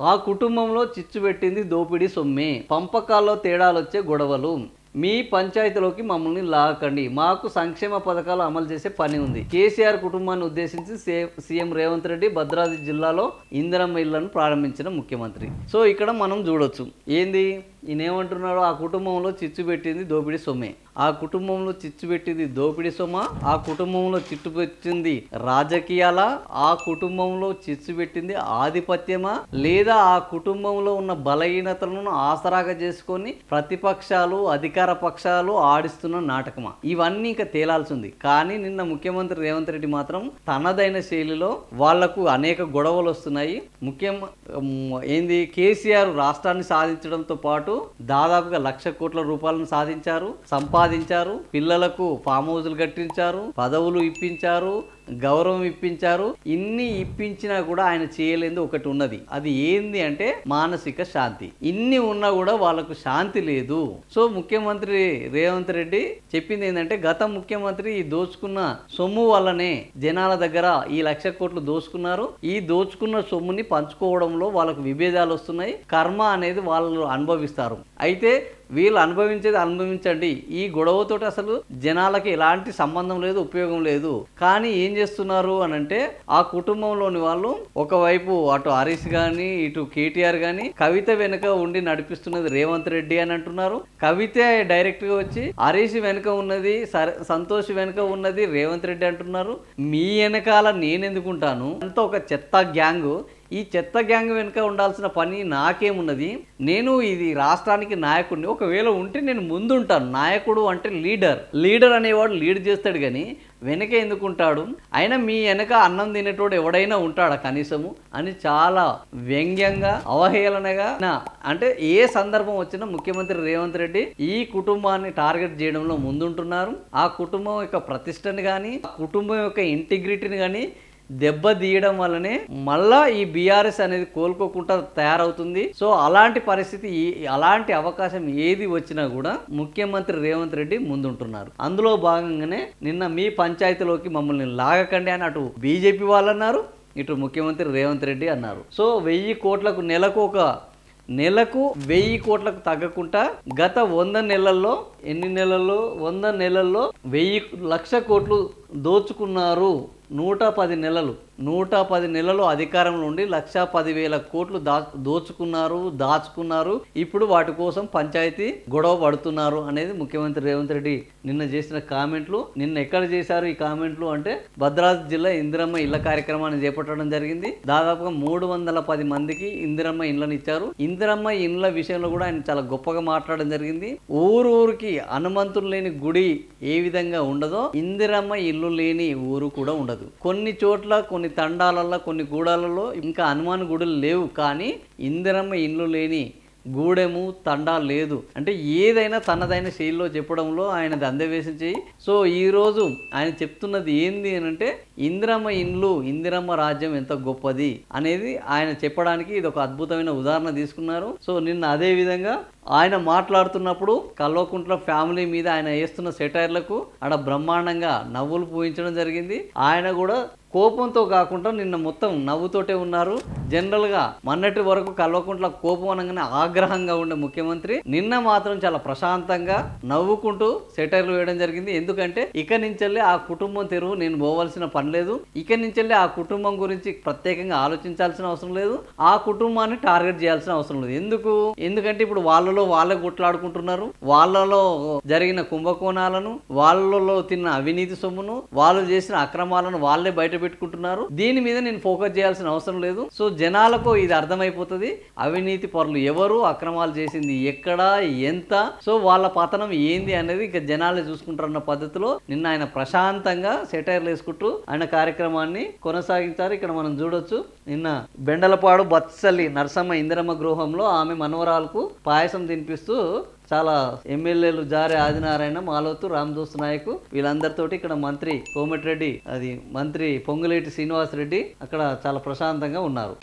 ఆ కుటుంబంలో చిచ్చు పెట్టింది దోపిడీ సొమ్మే, పంపకాల్లో తేడాలొచ్చే గొడవలు, మీ పంచాయతీలోకి మమ్మల్ని లాగకండి, మాకు సంక్షేమ పథకాలు అమలు చేసే పని ఉంది. కేసీఆర్ కుటుంబాన్ని ఉద్దేశించి సీఎం రేవంత్ రెడ్డి భద్రాద్రి జిల్లాలో ఇందిరమ్మ ఇళ్లను ప్రారంభించిన ముఖ్యమంత్రి. సో ఇక్కడ మనం చూడొచ్చు ఏంది ఈయన ఏమంటున్నాడు, ఆ కుటుంబంలో చిచ్చు పెట్టింది దోపిడీ సొమ్మే, ఆ కుటుంబంలో చిచ్చు పెట్టింది దోపిడీ సొమ్మ, ఆ కుటుంబంలో చిట్టు పెట్టింది రాజకీయాల, ఆ కుటుంబంలో చిచ్చు పెట్టింది ఆధిపత్యమా, లేదా ఆ కుటుంబంలో ఉన్న బలహీనతలను ఆసరాగా చేసుకొని ప్రతిపక్షాలు అధికార పక్షాలు ఆడిస్తున్న నాటకమా, ఇవన్నీ ఇంకా తేలాల్సి ఉంది. కానీ నిన్న ముఖ్యమంత్రి రేవంత్ రెడ్డి మాత్రం తనదైన శైలిలో వాళ్లకు అనేక గొడవలు వస్తున్నాయి. ఏంది కేసీఆర్ రాష్ట్రాన్ని సాధించడంతో పాటు దాదాపుగా 1,00,000 కోట్ల రూపాయలను సంపాదించారు, పిల్లలకు ఫామ్ హౌజులు కట్టించారు, పదవులు ఇప్పించారు, గౌరవం ఇప్పించారు. ఇన్ని ఇప్పించినా కూడా ఆయన చేయలేంది ఒకటి ఉన్నది, అది ఏంది అంటే మానసిక శాంతి. ఇన్ని ఉన్నా కూడా వాళ్ళకు శాంతి లేదు. సో ముఖ్యమంత్రి రేవంత్ రెడ్డి చెప్పింది ఏంటంటే, గత ముఖ్యమంత్రి ఈ దోచుకున్న సొమ్ము వల్లనే జనాల దగ్గర ఈ 1,00,000 కోట్లు దోచుకున్నారు, ఈ దోచుకున్న సొమ్ముని పంచుకోవడంలో వాళ్ళకు విభేదాలు వస్తున్నాయి, కర్మ అనేది వాళ్ళు అనుభవిస్తారు. అయితే వీళ్ళు అనుభవించేది అనుభవించండి, ఈ గొడవతోటి అసలు జనాలకి ఎలాంటి సంబంధం లేదు, ఉపయోగం లేదు. కానీ ఏం చేస్తున్నారు అని అంటే, ఆ కుటుంబంలోని వాళ్ళు ఒకవైపు అటు హరీష్ గాని ఇటు కేటీఆర్ గాని కవిత వెనుక ఉండి నడిపిస్తున్నది రేవంత్ రెడ్డి అని అంటున్నారు. కవిత డైరెక్ట్ గా వచ్చి హరీష్ వెనుక ఉన్నది, సంతోష్ వెనుక ఉన్నది రేవంత్ రెడ్డి అంటున్నారు. మీ వెనకాల నేనెందుకుంటాను, అంతా ఒక చెత్త గ్యాంగ్, ఈ చెత్త గ్యాంగ్ వెనుక ఉండాల్సిన పని నాకేమున్నది, నేను ఇది రాష్ట్రానికి నాయకుడిని, ఒకవేళ ఉంటే నేను ముందుంటాను. నాయకుడు అంటే లీడర్ అనేవాడు లీడ్ చేస్తాడు కానీ వెనక ఎందుకుంటాడు, అయినా మీ వెనక అన్నం తినేటోడు ఎవడైనా ఉంటాడా కనీసము అని చాలా వ్యంగ్యంగా అవహేళనగా అంటే ఏ సందర్భం వచ్చినా ముఖ్యమంత్రి రేవంత్ రెడ్డి ఈ కుటుంబాన్ని టార్గెట్ చేయడంలో ముందుంటున్నారు. ఆ కుటుంబం యొక్క ప్రతిష్టని కానీ ఆ కుటుంబం యొక్క ఇంటిగ్రిటీని కానీ దెబ్బతీయడం వల్లనే మళ్ళా ఈ బీఆర్ఎస్ అనేది కోలుకోకుండా తయారవుతుంది. సో అలాంటి పరిస్థితి, అలాంటి అవకాశం ఏది వచ్చినా కూడా ముఖ్యమంత్రి రేవంత్ రెడ్డి ముందుంటున్నారు. అందులో భాగంగానే నిన్న మీ పంచాయతీలోకి మమ్మల్ని లాగకండి అని అటు బీజేపీ వాళ్ళు అన్నారు, ఇటు ముఖ్యమంత్రి రేవంత్ రెడ్డి అన్నారు. సో 1,000 కోట్లకు నెలకు 1,000 కోట్లకు తగ్గకుండా గత 100 నెలల్లో 1,00,000 కోట్లు దోచుకున్నారు. 110 నెలలు అధికారంలో ఉండి 1,10,000 కోట్లు దాచుకున్నారు. ఇప్పుడు వాటి కోసం పంచాయతీ గొడవ పడుతున్నారు అనేది ముఖ్యమంత్రి రేవంత్ రెడ్డి నిన్న చేసిన కామెంట్లు. నిన్న ఎక్కడ చేశారు ఈ కామెంట్లు అంటే, భద్రాద్రి జిల్లా ఇందిరమ్మ ఇళ్ల కార్యక్రమాన్ని చేపట్టడం జరిగింది. దాదాపుగా 310 మందికి ఇందిరమ్మ ఇళ్లను ఇచ్చారు. ఇందిరమ్మ ఇళ్ల విషయంలో కూడా ఆయన చాలా గొప్పగా మాట్లాడడం జరిగింది. ఊరికి హనుమంతులు లేని గుడి ఏ విధంగా ఉండదో, ఇందిరమ్మ ఇల్లు లేని ఊరు కూడా ఉండదు. కొన్ని చోట్ల, కొన్ని తండాలలో, కొన్ని గూడాలలో ఇంకా హనుమాన్ గుడులు లేవు, కానీ ఇందిరమ్మ ఇల్లు లేని గూడెము తండా లేదు. అంటే ఏదైనా తనదైన శైలిలో చెప్పడంలో ఆయన దందవేశం చేయి. సో ఈరోజు ఆయన చెప్తున్నది ఏంది అని అంటే, ఇందిరమ్మ ఇండ్లు, ఇందిరమ్మ రాజ్యం ఎంత గొప్పది అనేది ఆయన చెప్పడానికి ఇది ఒక అద్భుతమైన ఉదాహరణ తీసుకున్నారు. సో నిన్న అదే విధంగా ఆయన మాట్లాడుతున్నప్పుడు కల్వకుంట్ల ఫ్యామిలీ మీద ఆయన వేస్తున్న సెటైర్లకు ఆడ బ్రహ్మాండంగా నవ్వులు పూయించడం జరిగింది. ఆయన కూడా కోపంతో కాకుండా నిన్న మొత్తం నవ్వుతోటే ఉన్నారు. జనరల్గా మొన్నటి వరకు కల్వకుంట్ల కోపం అనగానే ఆగ్రహంగా ఉండే ముఖ్యమంత్రి నిన్న మాత్రం చాలా ప్రశాంతంగా నవ్వుకుంటూ సెటైర్లు వేయడం జరిగింది. ఎందుకంటే ఇక నుంచెల్లి ఆ కుటుంబం తెరువు నేను పోవాల్సిన పని లేదు, ఇక నుంచెల్లి ఆ కుటుంబం గురించి ప్రత్యేకంగా ఆలోచించాల్సిన అవసరం లేదు, ఆ కుటుంబాన్ని టార్గెట్ చేయాల్సిన అవసరం లేదు. ఎందుకంటే ఇప్పుడు వాళ్ళలో వాళ్ళే కొట్లాడుకుంటున్నారు. వాళ్ళలో జరిగిన కుంభకోణాలను, వాళ్ళలో తిన్న అవినీతి సొమ్మును, వాళ్ళు చేసిన అక్రమాలను వాళ్ళే బయట పెట్టుకుంటున్నారు. దీని మీద నేను ఫోకస్ చేయాల్సిన అవసరం లేదు. సో జనాలకు ఇది అర్థమైపోతుంది, అవినీతి పరులు ఎవరు, అక్రమాలు చేసింది ఎక్కడ, ఎంత, సో వాళ్ళ పతనం ఏంది అనేది ఇక జనాలే చూసుకుంటారన్న పద్ధతిలో నిన్న ఆయన ప్రశాంతంగా సెటైర్లు వేసుకుంటూ ఆయన కార్యక్రమాన్ని కొనసాగించారు. ఇక్కడ మనం చూడొచ్చు, నిన్న బెండలపాడు బత్సలి నరసమ్మ ఇందిరమ్మ గృహంలో ఆమె మనవరాలకు పాయసం తినిపిస్తూ చాలా ఎమ్మెల్యేలు జారే ఆదినారాయణ, మాలోతు, రామదోస్తు నాయకు వీళ్ళందరితోటి ఇక్కడ మంత్రి కోమటిరెడ్డి, మంత్రి పొంగులేటి శ్రీనివాస్ రెడ్డి అక్కడ చాలా ప్రశాంతంగా ఉన్నారు.